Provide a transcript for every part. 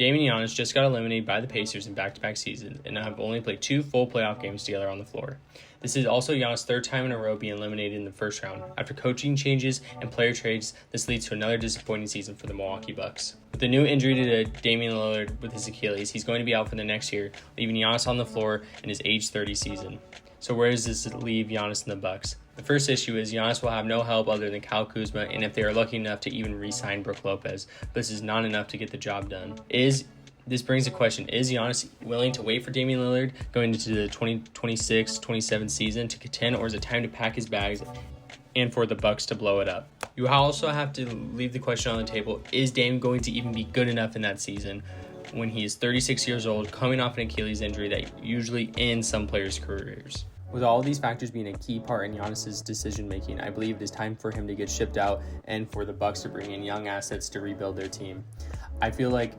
Dame and Giannis just got eliminated by the Pacers in back-to-back seasons and have only played 2 full playoff games together on the floor. This is also Giannis' 3rd time in a row being eliminated in the first round. After coaching changes and player trades, this leads to another disappointing season for the Milwaukee Bucks. With a new injury to Damian Lillard with his Achilles, he's going to be out for the next year, leaving Giannis on the floor in his age 30 season. So where does this leave Giannis and the Bucks? The first issue is Giannis will have no help other than Kyle Kuzma, and if they are lucky enough to even re-sign Brook Lopez, but this is not enough to get the job done. This brings a question. Is Giannis willing to wait for Damian Lillard going into the 2026-27 season to contend, or is it time to pack his bags and for the Bucks to blow it up? You also have to leave the question on the table. Is Dame going to even be good enough in that season when he is 36 years old, coming off an Achilles injury that usually ends some players' careers? With all of these factors being a key part in Giannis' decision-making, I believe it is time for him to get shipped out and for the Bucks to bring in young assets to rebuild their team. I feel like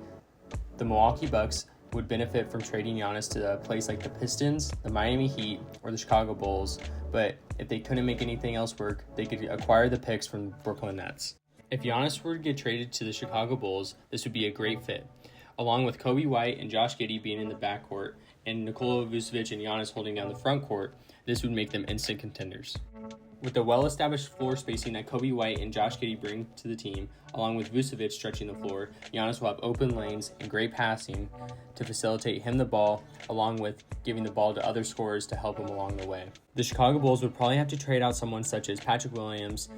the Milwaukee Bucks would benefit from trading Giannis to a place like the Pistons, the Miami Heat, or the Chicago Bulls, but if they couldn't make anything else work, they could acquire the picks from the Brooklyn Nets. If Giannis were to get traded to the Chicago Bulls, this would be a great fit. Along with Kobe White and Josh Giddey being in the backcourt, and Nikola Vucevic and Giannis holding down the front court, this would make them instant contenders. With the well-established floor spacing that Kobe White and Josh Giddey bring to the team, along with Vucevic stretching the floor, Giannis will have open lanes and great passing to facilitate him the ball, along with giving the ball to other scorers to help him along the way. The Chicago Bulls would probably have to trade out someone such as Patrick Williams,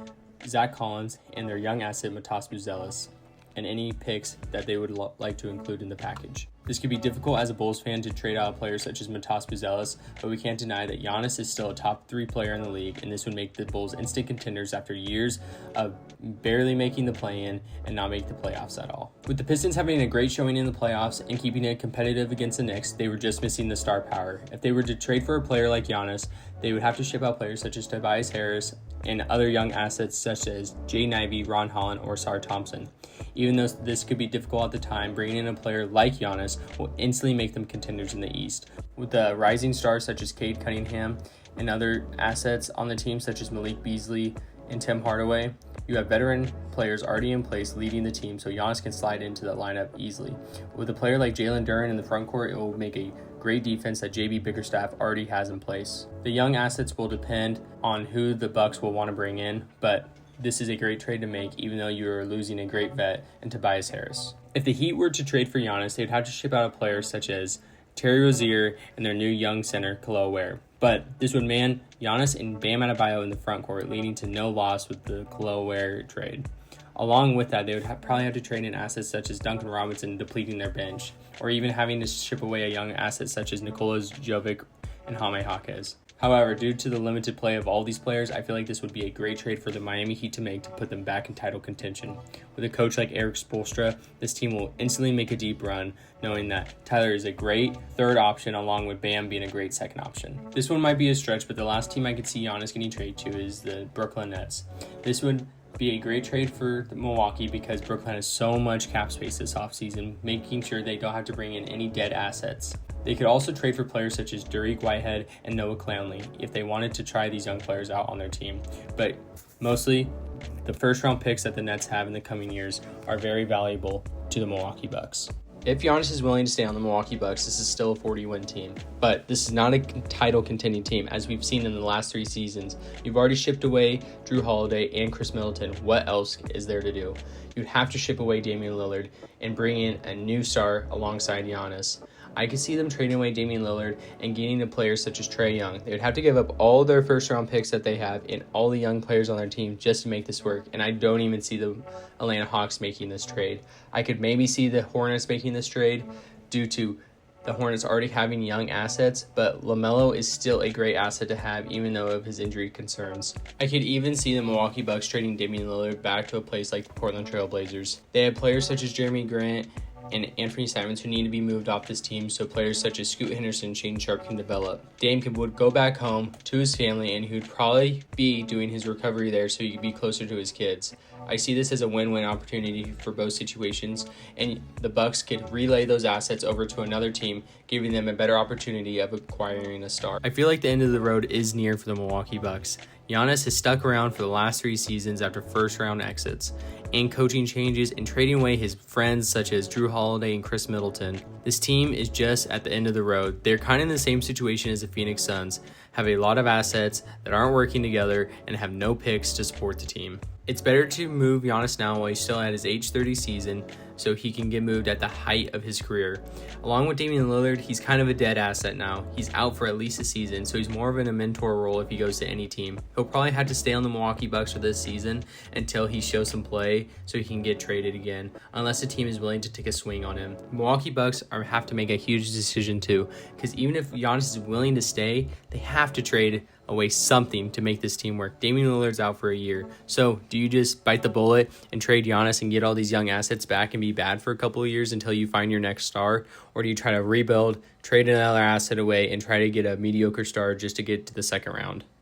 Zach Collins, and their young asset Matas Buzelis, and any picks that they would like to include in the package. This could be difficult as a Bulls fan to trade out a player such as Matas Buzelis, but we can't deny that Giannis is still a top 3 player in the league, and this would make the Bulls instant contenders after years of barely making the play-in and not make the playoffs at all. With the Pistons having a great showing in the playoffs and keeping it competitive against the Knicks, they were just missing the star power. If they were to trade for a player like Giannis, they would have to ship out players such as Tobias Harris and other young assets such as Jaden Ivey, Ron Holland, or Sar Thompson. Even though this could be difficult at the time, bringing in a player like Giannis will instantly make them contenders in the East. With the rising stars such as Cade Cunningham and other assets on the team such as Malik Beasley and Tim Hardaway, you have veteran players already in place leading the team, so Giannis can slide into the lineup easily. With a player like Jalen Duren in the front court, it will make a great defense that JB Bickerstaff already has in place. The young assets will depend on who the Bucks will want to bring in, but this is a great trade to make, even though you are losing a great vet in Tobias Harris. If the Heat were to trade for Giannis, they'd have to ship out a player such as Terry Rozier and their new young center, Khalil Ware. But this would man Giannis and Bam Adebayo in the front court, leading to no loss with the Khalil Ware trade. Along with that, they would probably have to trade in assets such as Duncan Robinson, depleting their bench, or even having to ship away a young asset such as Nikola Jovic and Jaime Jaquez. However, due to the limited play of all these players, I feel like this would be a great trade for the Miami Heat to make to put them back in title contention. With a coach like Eric Spoelstra, this team will instantly make a deep run, knowing that Tyler is a great third option along with Bam being a great second option. This one might be a stretch, but the last team I could see Giannis getting traded to is the Brooklyn Nets. This would be a great trade for Milwaukee because Brooklyn has so much cap space this offseason, making sure they don't have to bring in any dead assets. They could also trade for players such as Dariq Whitehead and Noah Clowney if they wanted to try these young players out on their team. But mostly, the first-round picks that the Nets have in the coming years are very valuable to the Milwaukee Bucks. If Giannis is willing to stay on the Milwaukee Bucks, this is still a 40-win team. But this is not a title-contending team, as we've seen in the last 3 seasons. You've already shipped away Drew Holiday and Chris Middleton. What else is there to do? You'd have to ship away Damian Lillard and bring in a new star alongside Giannis. I could see them trading away Damian Lillard and getting a player such as Trae Young. They would have to give up all their first-round picks that they have and all the young players on their team just to make this work, and I don't even see the Atlanta Hawks making this trade. I could maybe see the Hornets making this trade due to the Hornets already having young assets, but LaMelo is still a great asset to have even though of his injury concerns. I could even see the Milwaukee Bucks trading Damian Lillard back to a place like the Portland Trail Blazers. They have players such as Jeremy Grant and Anthony Simons who need to be moved off this team so players such as Scoot Henderson and Shane Sharp can develop. Dame would go back home to his family and he would probably be doing his recovery there so he could be closer to his kids. I see this as a win-win opportunity for both situations, and the Bucks could relay those assets over to another team, giving them a better opportunity of acquiring a star. I feel like the end of the road is near for the Milwaukee Bucks. Giannis has stuck around for the last 3 seasons after first-round exits, and coaching changes and trading away his friends such as Drew Holiday and Chris Middleton. This team is just at the end of the road. They're kind of in the same situation as the Phoenix Suns, have a lot of assets that aren't working together, and have no picks to support the team. It's better to move Giannis now while he's still at his age 30 season so he can get moved at the height of his career. Along with Damian Lillard, he's kind of a dead asset now. He's out for at least a season, so he's more of in a mentor role if he goes to any team. He'll probably have to stay on the Milwaukee Bucks for this season until he shows some play so he can get traded again, unless the team is willing to take a swing on him. Milwaukee Bucks have to make a huge decision too, because even if Giannis is willing to stay, they have to trade away something to make this team work. Damian Lillard's out for a year. So do you just bite the bullet and trade Giannis and get all these young assets back and be bad for a couple of years until you find your next star? Or do you try to rebuild, trade another asset away, and try to get a mediocre star just to get to the second round?